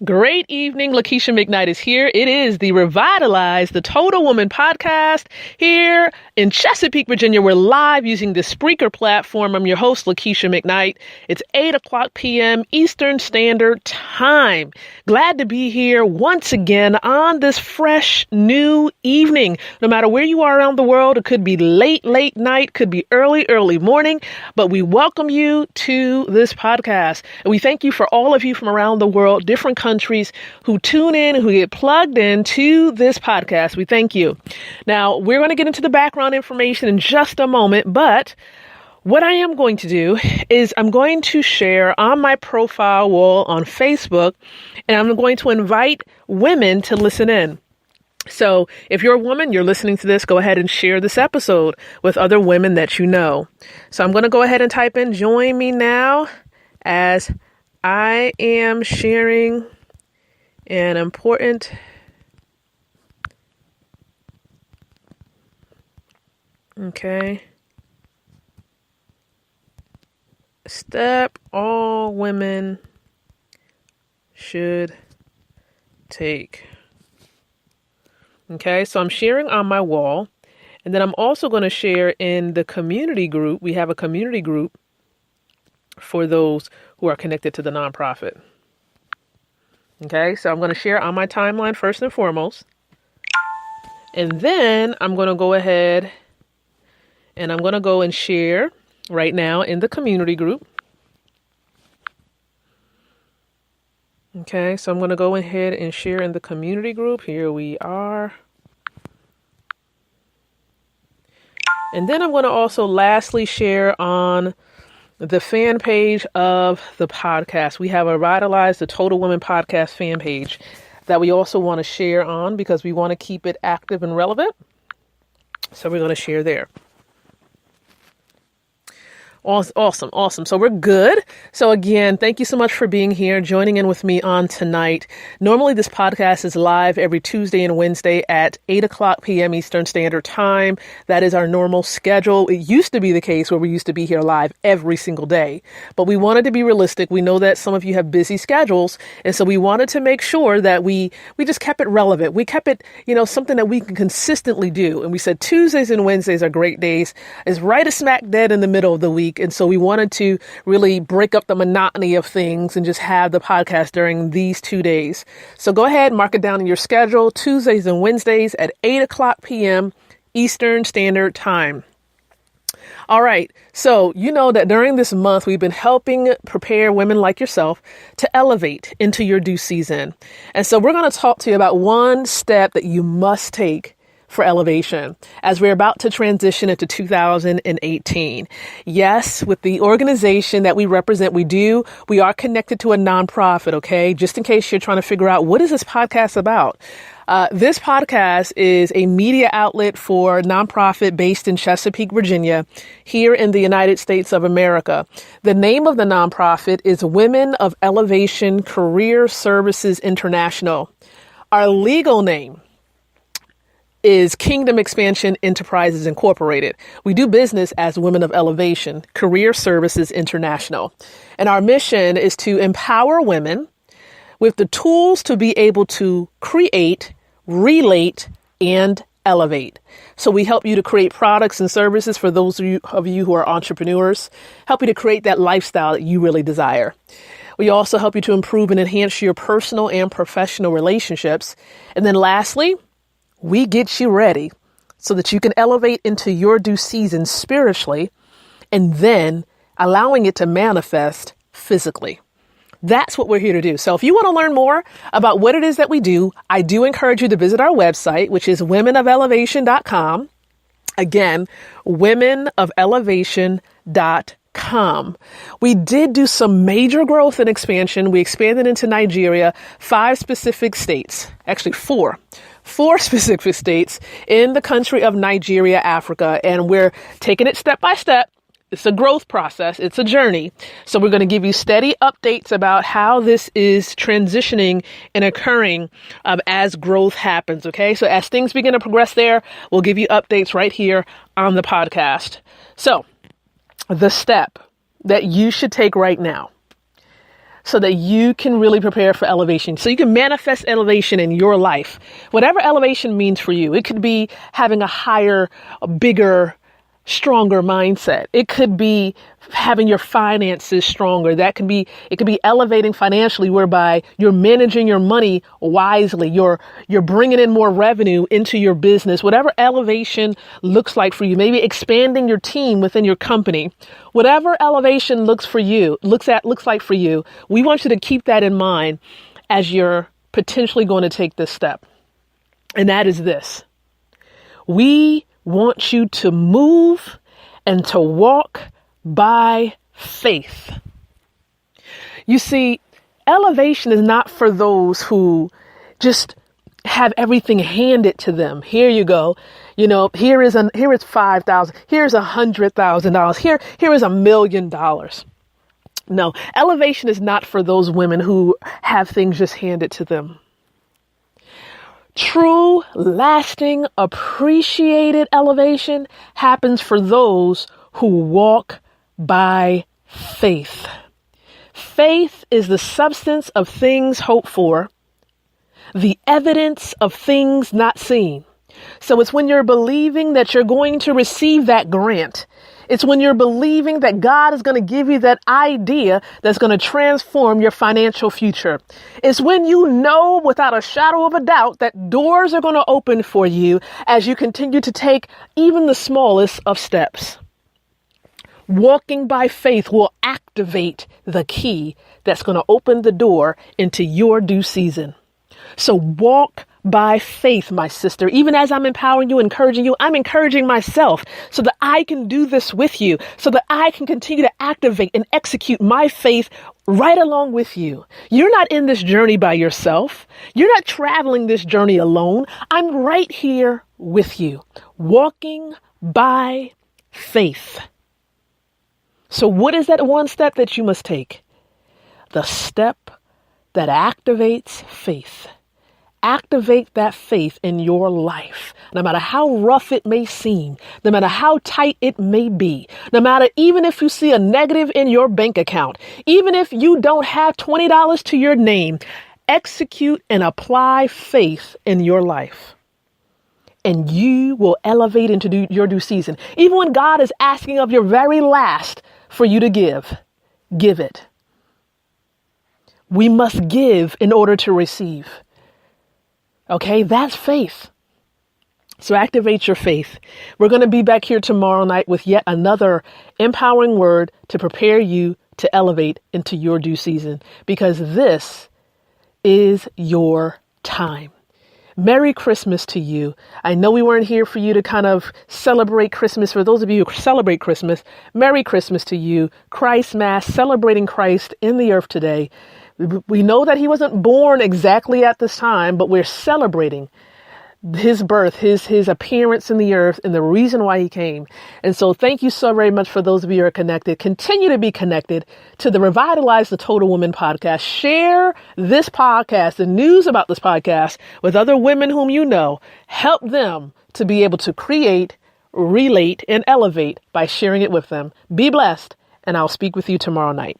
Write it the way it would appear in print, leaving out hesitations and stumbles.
Great evening. Lakeisha McKnight is here. It is the Revitalize the Total Woman podcast here in Chesapeake, Virginia. We're live using the Spreaker platform. I'm your host, Lakeisha McKnight. It's 8:00 p.m. Eastern Standard Time. Glad to be here once again on this fresh new evening. No matter where you are around the world, it could be late night, could be early morning, but we welcome you to this podcast. And we thank you for all of you from around the world, different countries who tune in, who get plugged into this podcast. We thank you. Now, we're going to get into the background information in just a moment, but what I am going to do is I'm going to share on my profile wall on Facebook, and I'm going to invite women to listen in. So if you're a woman, you're listening to this, go ahead and share this episode with other women that you know. So I'm going to go ahead and type in, join me now as I am sharing an important step all women should take. Okay, so I'm sharing on my wall, and then I'm also going to share in the community group. We have a community group for those who are connected to the nonprofit. Okay, so I'm going to share on my timeline first and foremost. And then I'm going to go ahead and I'm going to go and share right now in the community group. Okay, so I'm going to go ahead and share in the community group. Here we are. And then I'm going to also lastly share on the fan page of the podcast. We have a Revitalize the Total Woman podcast fan page that we also want to share on because we want to keep it active and relevant. So we're going to share there. Awesome. So we're good. So again, thank you so much for being here, joining in with me on tonight. Normally this podcast is live every Tuesday and Wednesday at 8:00 p.m. Eastern Standard Time. That is our normal schedule. It used to be the case where we used to be here live every single day, but we wanted to be realistic. We know that some of you have busy schedules. And so we wanted to make sure that we just kept it relevant. We kept it, something that we can consistently do. And we said Tuesdays and Wednesdays are great days. It's right smack dead in the middle of the week. And so we wanted to really break up the monotony of things and just have the podcast during these 2 days. So go ahead, mark it down in your schedule, Tuesdays and Wednesdays at 8:00 p.m. Eastern Standard Time. All right. So you know that during this month, we've been helping prepare women like yourself to elevate into your due season. And so we're going to talk to you about one step that you must take for elevation as we're about to transition into 2018. Yes, with the organization that we represent, we are connected to a nonprofit, okay? Just in case you're trying to figure out what is this podcast about. This podcast is a media outlet for nonprofit based in Chesapeake, Virginia, here in the United States of America. The name of the nonprofit is Women of Elevation Career Services International. Our legal name is Kingdom Expansion Enterprises Incorporated. We do business as Women of Elevation Career Services International. And our mission is to empower women with the tools to be able to create, relate, and elevate. So we help you to create products and services for those of you who are entrepreneurs, help you to create that lifestyle that you really desire. We also help you to improve and enhance your personal and professional relationships. And then lastly, we get you ready so that you can elevate into your due season spiritually and then allowing it to manifest physically. That's what we're here to do. So if you want to learn more about what it is that we do, I do encourage you to visit our website, which is womenofelevation.com. Again, womenofelevation.com. We did do some major growth and expansion. We expanded into Nigeria, 5 specific states, actually 4 specific states in the country of Nigeria, Africa, and we're taking it step by step. It's a growth process. It's a journey. So we're going to give you steady updates about how this is transitioning and occurring as growth happens. Okay. So as things begin to progress there, we'll give you updates right here on the podcast. So the step that you should take right now. so that you can really prepare for elevation, so you can manifest elevation in your life. Whatever elevation means for you, it could be having a higher, a bigger, stronger mindset. It could be having your finances stronger. It could be elevating financially, whereby you're managing your money wisely. You're bringing in more revenue into your business. Whatever elevation looks like for you, maybe expanding your team within your company. Whatever elevation looks like for you, we want you to keep that in mind as you're potentially going to take this step. And that is this. We want you to move and to walk by faith. You see, elevation is not for those who just have everything handed to them. Here you go. You know, here is $5,000. Here's $100,000. Here is $1 million. No, elevation is not for those women who have things just handed to them. True, lasting, appreciated elevation happens for those who walk by faith. Faith is the substance of things hoped for, the evidence of things not seen. So it's when you're believing that you're going to receive that grant. It's when you're believing that God is going to give you that idea that's going to transform your financial future. It's when you know without a shadow of a doubt that doors are going to open for you as you continue to take even the smallest of steps. Walking by faith will activate the key that's going to open the door into your due season. So walk by faith, my sister. Even as I'm empowering you, encouraging you, I'm encouraging myself so that I can do this with you, so that I can continue to activate and execute my faith right along with you. You're not in this journey by yourself. You're not traveling this journey alone. I'm right here with you, walking by faith. So what is that one step that you must take? The step that activates faith. Activate that faith in your life, no matter how rough it may seem, no matter how tight it may be, no matter even if you see a negative in your bank account, even if you don't have $20 to your name, execute and apply faith in your life. And you will elevate into your due season. Even when God is asking of your very last for you to give it. We must give in order to receive. Okay, that's faith. So activate your faith. We're going to be back here tomorrow night with yet another empowering word to prepare you to elevate into your due season, because this is your time. Merry Christmas to you. I know we weren't here for you to kind of celebrate Christmas. For those of you who celebrate Christmas, Merry Christmas to you. Christ Mass, celebrating Christ in the earth today. We know that he wasn't born exactly at this time, but we're celebrating his birth, his appearance in the earth, and the reason why he came. And so thank you so very much for those of you who are connected. Continue to be connected to the Revitalize the Total Woman podcast. Share this podcast, the news about this podcast, with other women whom you know. Help them to be able to create, relate, and elevate by sharing it with them. Be blessed, and I'll speak with you tomorrow night.